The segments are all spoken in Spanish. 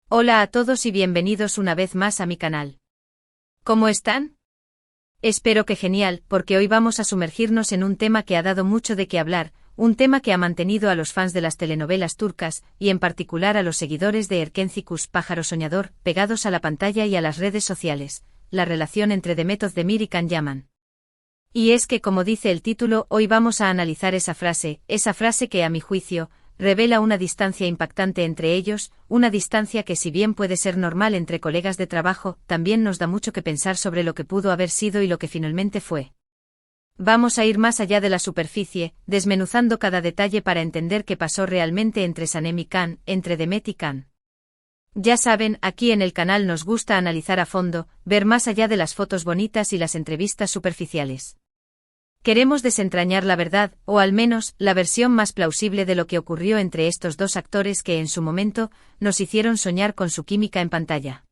Hola a todos y bienvenidos una vez más a mi canal. ¿Cómo están? Espero que genial, porque hoy vamos a sumergirnos en un tema que ha dado mucho de qué hablar, un tema que ha mantenido a los fans de las telenovelas turcas, y en particular a los seguidores de Erkenci Pájaro Soñador, pegados a la pantalla y a las redes sociales, la relación entre Demet Özdemir y Can Yaman. Y es que, como dice el título, hoy vamos a analizar esa frase que a mi juicio, revela una distancia impactante entre ellos, una distancia que si bien puede ser normal entre colegas de trabajo, también nos da mucho que pensar sobre lo que pudo haber sido y lo que finalmente fue. Vamos a ir más allá de la superficie, desmenuzando cada detalle para entender qué pasó realmente entre Sanem y Can, entre Demet y Can. Ya saben, aquí en el canal nos gusta analizar a fondo, ver más allá de las fotos bonitas y las entrevistas superficiales. Queremos desentrañar la verdad, o al menos, la versión más plausible de lo que ocurrió entre estos dos actores que en su momento, nos hicieron soñar con su química en pantalla.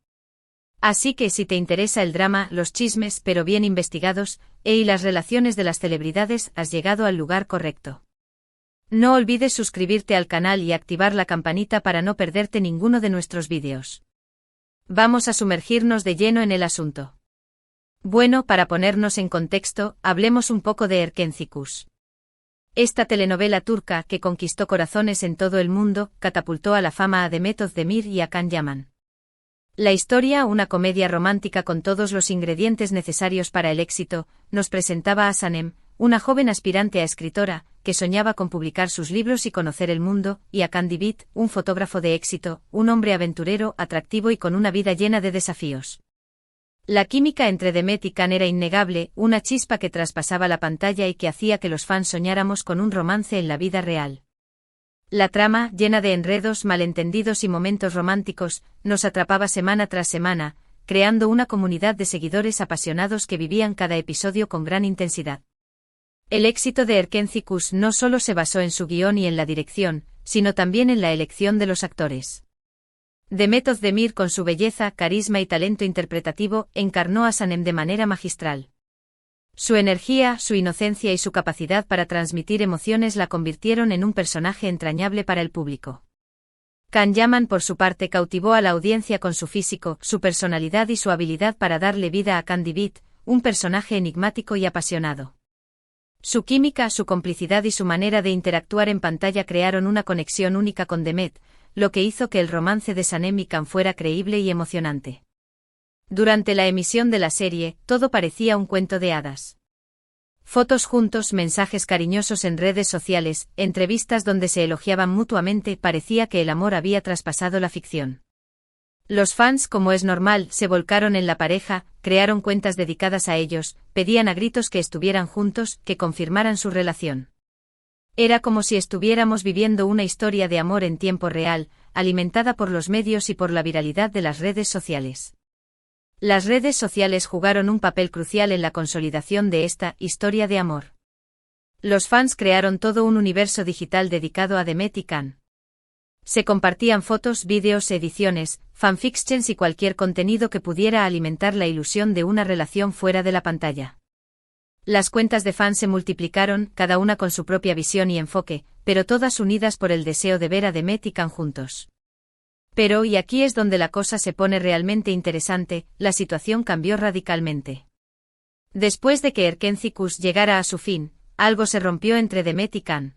Así que si te interesa el drama, los chismes pero bien investigados, y las relaciones de las celebridades, has llegado al lugar correcto. No olvides suscribirte al canal y activar la campanita para no perderte ninguno de nuestros vídeos. Vamos a sumergirnos de lleno en el asunto. Bueno, para ponernos en contexto, hablemos un poco de Erkenci. Esta telenovela turca que conquistó corazones en todo el mundo, catapultó a la fama a Demet Özdemir y a Can Yaman. La historia, una comedia romántica con todos los ingredientes necesarios para el éxito, nos presentaba a Sanem, una joven aspirante a escritora, que soñaba con publicar sus libros y conocer el mundo, y a Can Divit, un fotógrafo de éxito, un hombre aventurero, atractivo y con una vida llena de desafíos. La química entre Demet y Can era innegable, una chispa que traspasaba la pantalla y que hacía que los fans soñáramos con un romance en la vida real. La trama, llena de enredos, malentendidos y momentos románticos, nos atrapaba semana tras semana, creando una comunidad de seguidores apasionados que vivían cada episodio con gran intensidad. El éxito de Erkenci no solo se basó en su guión y en la dirección, sino también en la elección de los actores. Demet Özdemir, con su belleza, carisma y talento interpretativo, encarnó a Sanem de manera magistral. Su energía, su inocencia y su capacidad para transmitir emociones la convirtieron en un personaje entrañable para el público. Can Yaman, por su parte, cautivó a la audiencia con su físico, su personalidad y su habilidad para darle vida a Can Divit, un personaje enigmático y apasionado. Su química, su complicidad y su manera de interactuar en pantalla crearon una conexión única con Demet, lo que hizo que el romance de Sanem y Can fuera creíble y emocionante. Durante la emisión de la serie, todo parecía un cuento de hadas. Fotos juntos, mensajes cariñosos en redes sociales, entrevistas donde se elogiaban mutuamente, parecía que el amor había traspasado la ficción. Los fans, como es normal, se volcaron en la pareja, crearon cuentas dedicadas a ellos, pedían a gritos que estuvieran juntos, que confirmaran su relación. Era como si estuviéramos viviendo una historia de amor en tiempo real, alimentada por los medios y por la viralidad de las redes sociales. Las redes sociales jugaron un papel crucial en la consolidación de esta historia de amor. Los fans crearon todo un universo digital dedicado a Demet y Can. Se compartían fotos, vídeos, ediciones, fanfictions y cualquier contenido que pudiera alimentar la ilusión de una relación fuera de la pantalla. Las cuentas de fans se multiplicaron, cada una con su propia visión y enfoque, pero todas unidas por el deseo de ver a Demet y Can juntos. Pero, y aquí es donde la cosa se pone realmente interesante, la situación cambió radicalmente. Después de que Erkenci llegara a su fin, algo se rompió entre Demet y Can.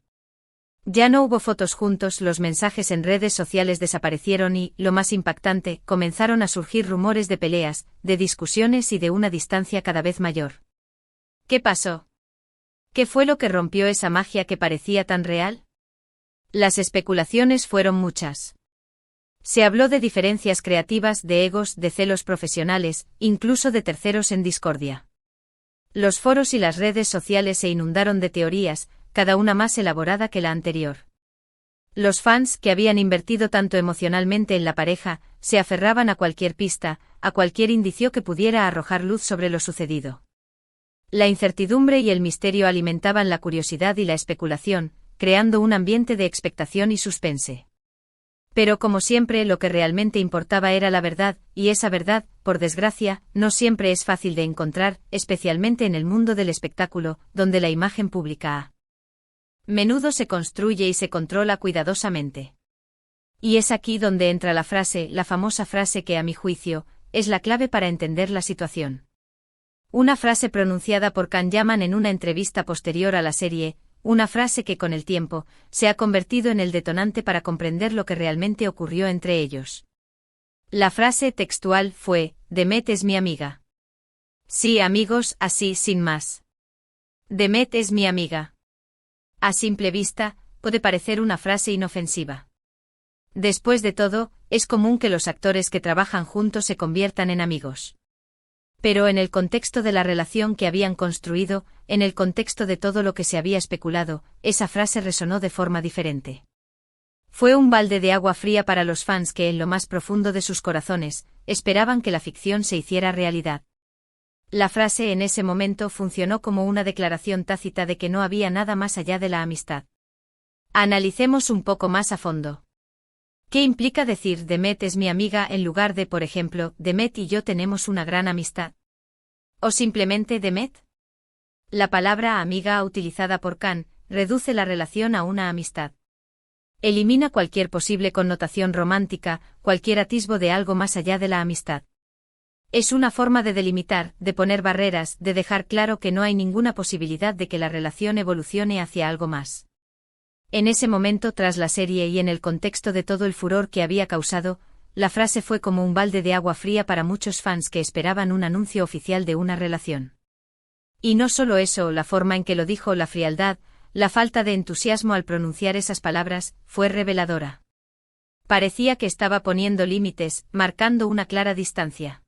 Ya no hubo fotos juntos, los mensajes en redes sociales desaparecieron y, lo más impactante, comenzaron a surgir rumores de peleas, de discusiones y de una distancia cada vez mayor. ¿Qué pasó? ¿Qué fue lo que rompió esa magia que parecía tan real? Las especulaciones fueron muchas. Se habló de diferencias creativas, de egos, de celos profesionales, incluso de terceros en discordia. Los foros y las redes sociales se inundaron de teorías, cada una más elaborada que la anterior. Los fans, que habían invertido tanto emocionalmente en la pareja, se aferraban a cualquier pista, a cualquier indicio que pudiera arrojar luz sobre lo sucedido. La incertidumbre y el misterio alimentaban la curiosidad y la especulación, creando un ambiente de expectación y suspense. Pero como siempre, lo que realmente importaba era la verdad, y esa verdad, por desgracia, no siempre es fácil de encontrar, especialmente en el mundo del espectáculo, donde la imagen pública a menudo se construye y se controla cuidadosamente. Y es aquí donde entra la famosa frase que a mi juicio, es la clave para entender la situación. Una frase pronunciada por Khan Yaman en una entrevista posterior a la serie, una frase que con el tiempo, se ha convertido en el detonante para comprender lo que realmente ocurrió entre ellos. La frase textual fue, Demet es mi amiga. Sí, amigos, así, sin más. Demet es mi amiga. A simple vista, puede parecer una frase inofensiva. Después de todo, es común que los actores que trabajan juntos se conviertan en amigos. Pero en el contexto de la relación que habían construido, en el contexto de todo lo que se había especulado, esa frase resonó de forma diferente. Fue un balde de agua fría para los fans que en lo más profundo de sus corazones, esperaban que la ficción se hiciera realidad. La frase en ese momento funcionó como una declaración tácita de que no había nada más allá de la amistad. Analicemos un poco más a fondo. ¿Qué implica decir Demet es mi amiga en lugar de, por ejemplo, Demet y yo tenemos una gran amistad? ¿O simplemente Demet? La palabra amiga utilizada por Khan reduce la relación a una amistad. Elimina cualquier posible connotación romántica, cualquier atisbo de algo más allá de la amistad. Es una forma de delimitar, de poner barreras, de dejar claro que no hay ninguna posibilidad de que la relación evolucione hacia algo más. En ese momento tras la serie y en el contexto de todo el furor que había causado, la frase fue como un balde de agua fría para muchos fans que esperaban un anuncio oficial de una relación. Y no solo eso, la forma en que lo dijo, la frialdad, la falta de entusiasmo al pronunciar esas palabras, fue reveladora. Parecía que estaba poniendo límites, marcando una clara distancia.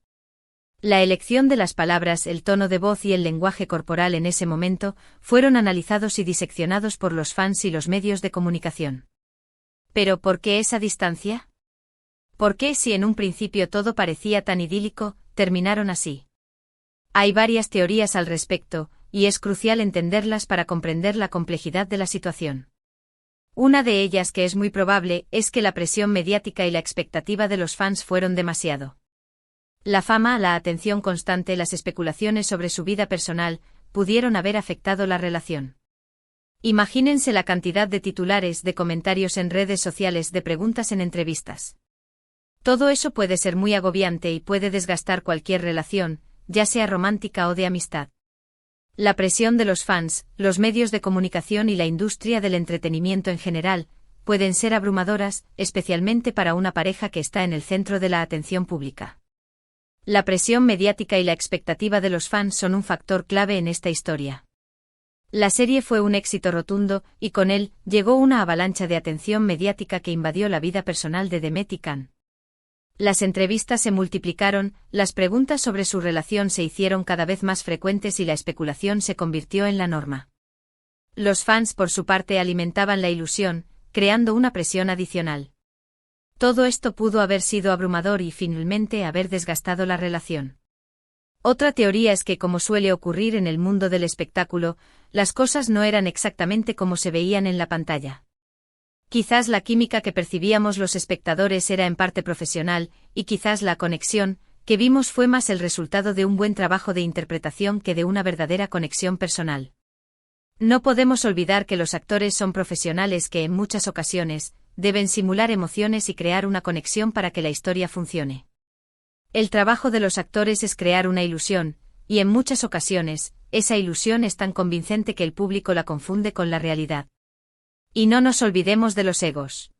La elección de las palabras, el tono de voz y el lenguaje corporal en ese momento, fueron analizados y diseccionados por los fans y los medios de comunicación. ¿Pero por qué esa distancia? ¿Por qué, si en un principio todo parecía tan idílico, terminaron así? Hay varias teorías al respecto, y es crucial entenderlas para comprender la complejidad de la situación. Una de ellas, que es muy probable, es que la presión mediática y la expectativa de los fans fueron demasiado. La fama, la atención constante, las especulaciones sobre su vida personal, pudieron haber afectado la relación. Imagínense la cantidad de titulares, de comentarios en redes sociales, de preguntas en entrevistas. Todo eso puede ser muy agobiante y puede desgastar cualquier relación, ya sea romántica o de amistad. La presión de los fans, los medios de comunicación y la industria del entretenimiento en general, pueden ser abrumadoras, especialmente para una pareja que está en el centro de la atención pública. La presión mediática y la expectativa de los fans son un factor clave en esta historia. La serie fue un éxito rotundo, y con él, llegó una avalancha de atención mediática que invadió la vida personal de Demet y Khan. Las entrevistas se multiplicaron, las preguntas sobre su relación se hicieron cada vez más frecuentes y la especulación se convirtió en la norma. Los fans, por su parte, alimentaban la ilusión, creando una presión adicional. Todo esto pudo haber sido abrumador y finalmente haber desgastado la relación. Otra teoría es que, como suele ocurrir en el mundo del espectáculo, las cosas no eran exactamente como se veían en la pantalla. Quizás la química que percibíamos los espectadores era en parte profesional, y quizás la conexión que vimos fue más el resultado de un buen trabajo de interpretación que de una verdadera conexión personal. No podemos olvidar que los actores son profesionales que en muchas ocasiones deben simular emociones y crear una conexión para que la historia funcione. El trabajo de los actores es crear una ilusión, y en muchas ocasiones, esa ilusión es tan convincente que el público la confunde con la realidad. Y no nos olvidemos de los egos.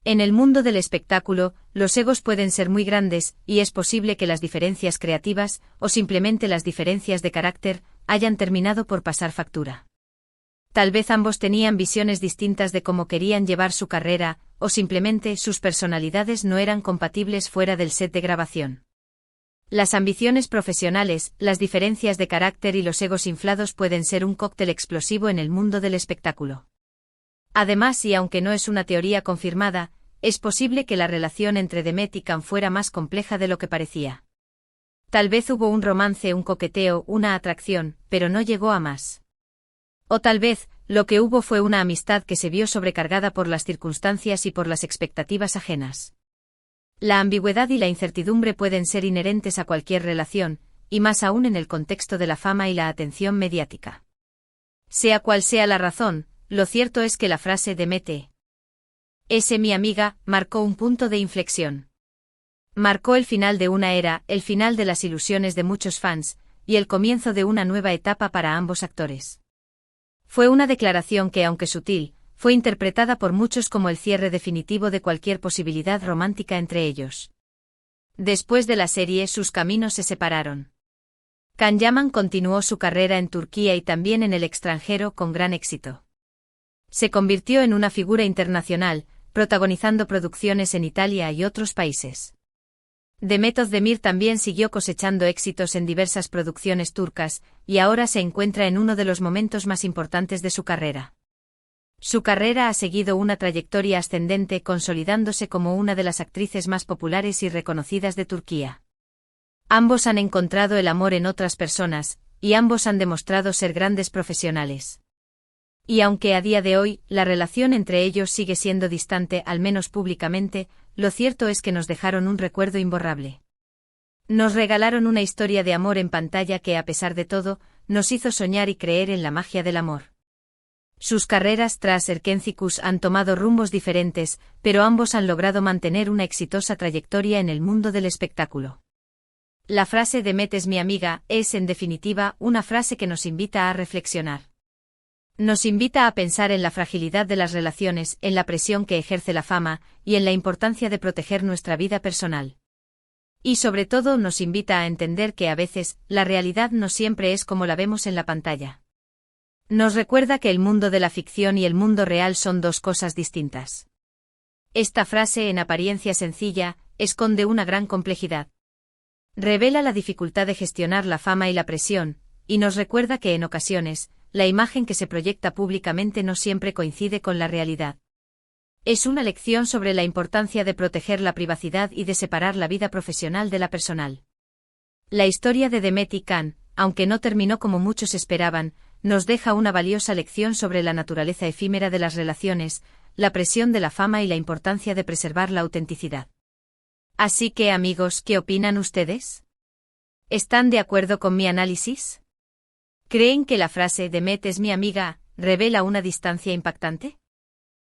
En el mundo del espectáculo, los egos pueden ser muy grandes, y es posible que las diferencias creativas, o simplemente las diferencias de carácter, hayan terminado por pasar factura. Tal vez ambos tenían visiones distintas de cómo querían llevar su carrera, o simplemente sus personalidades no eran compatibles fuera del set de grabación. Las ambiciones profesionales, las diferencias de carácter y los egos inflados pueden ser un cóctel explosivo en el mundo del espectáculo. Además, y aunque no es una teoría confirmada, es posible que la relación entre Demet y Khan fuera más compleja de lo que parecía. Tal vez hubo un romance, un coqueteo, una atracción, pero no llegó a más. O tal vez, lo que hubo fue una amistad que se vio sobrecargada por las circunstancias y por las expectativas ajenas. La ambigüedad y la incertidumbre pueden ser inherentes a cualquier relación, y más aún en el contexto de la fama y la atención mediática. Sea cual sea la razón, lo cierto es que la frase Demet Ese mi amiga marcó un punto de inflexión. Marcó el final de una era, el final de las ilusiones de muchos fans, y el comienzo de una nueva etapa para ambos actores. Fue una declaración que, aunque sutil, fue interpretada por muchos como el cierre definitivo de cualquier posibilidad romántica entre ellos. Después de la serie, sus caminos se separaron. Can Yaman continuó su carrera en Turquía y también en el extranjero con gran éxito. Se convirtió en una figura internacional, protagonizando producciones en Italia y otros países. Demet Özdemir también siguió cosechando éxitos en diversas producciones turcas, y ahora se encuentra en uno de los momentos más importantes de su carrera. Su carrera ha seguido una trayectoria ascendente, consolidándose como una de las actrices más populares y reconocidas de Turquía. Ambos han encontrado el amor en otras personas, y ambos han demostrado ser grandes profesionales. Y aunque a día de hoy, la relación entre ellos sigue siendo distante, al menos públicamente, lo cierto es que nos dejaron un recuerdo imborrable. Nos regalaron una historia de amor en pantalla que, a pesar de todo, nos hizo soñar y creer en la magia del amor. Sus carreras tras Erkencikus han tomado rumbos diferentes, pero ambos han logrado mantener una exitosa trayectoria en el mundo del espectáculo. La frase Demet es mi amiga es, en definitiva, una frase que nos invita a reflexionar. Nos invita a pensar en la fragilidad de las relaciones, en la presión que ejerce la fama, y en la importancia de proteger nuestra vida personal. Y sobre todo nos invita a entender que a veces, la realidad no siempre es como la vemos en la pantalla. Nos recuerda que el mundo de la ficción y el mundo real son dos cosas distintas. Esta frase, en apariencia sencilla, esconde una gran complejidad. Revela la dificultad de gestionar la fama y la presión, y nos recuerda que en ocasiones, la imagen que se proyecta públicamente no siempre coincide con la realidad. Es una lección sobre la importancia de proteger la privacidad y de separar la vida profesional de la personal. La historia de Demet y Can, aunque no terminó como muchos esperaban, nos deja una valiosa lección sobre la naturaleza efímera de las relaciones, la presión de la fama y la importancia de preservar la autenticidad. Así que, amigos, ¿qué opinan ustedes? ¿Están de acuerdo con mi análisis? ¿Creen que la frase Demet es mi amiga revela una distancia impactante?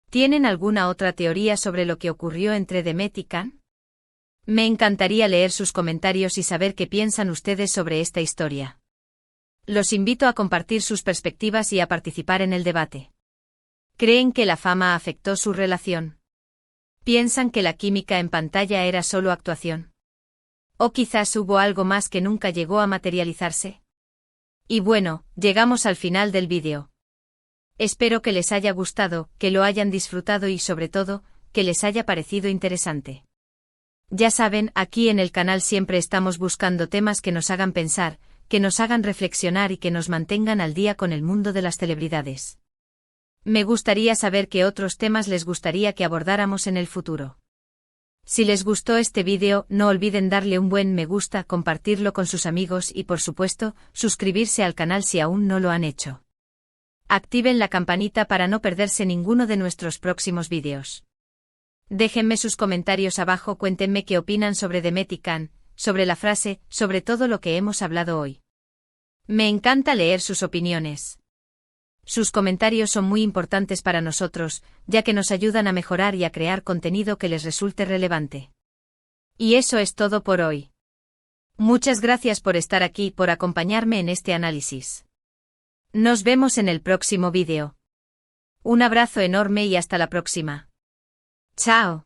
¿Tienen alguna otra teoría sobre lo que ocurrió entre Demet y Can? Me encantaría leer sus comentarios y saber qué piensan ustedes sobre esta historia. Los invito a compartir sus perspectivas y a participar en el debate. ¿Creen que la fama afectó su relación? ¿Piensan que la química en pantalla era solo actuación? ¿O quizás hubo algo más que nunca llegó a materializarse? Y bueno, llegamos al final del vídeo. Espero que les haya gustado, que lo hayan disfrutado y sobre todo, que les haya parecido interesante. Ya saben, aquí en el canal siempre estamos buscando temas que nos hagan pensar, que nos hagan reflexionar y que nos mantengan al día con el mundo de las celebridades. Me gustaría saber qué otros temas les gustaría que abordáramos en el futuro. Si les gustó este vídeo, no olviden darle un buen me gusta, compartirlo con sus amigos y, por supuesto, suscribirse al canal si aún no lo han hecho. Activen la campanita para no perderse ninguno de nuestros próximos vídeos. Déjenme sus comentarios abajo, cuéntenme qué opinan sobre Demet y Can, sobre la frase, sobre todo lo que hemos hablado hoy. Me encanta leer sus opiniones. Sus comentarios son muy importantes para nosotros, ya que nos ayudan a mejorar y a crear contenido que les resulte relevante. Y eso es todo por hoy. Muchas gracias por estar aquí y por acompañarme en este análisis. Nos vemos en el próximo vídeo. Un abrazo enorme y hasta la próxima. Chao.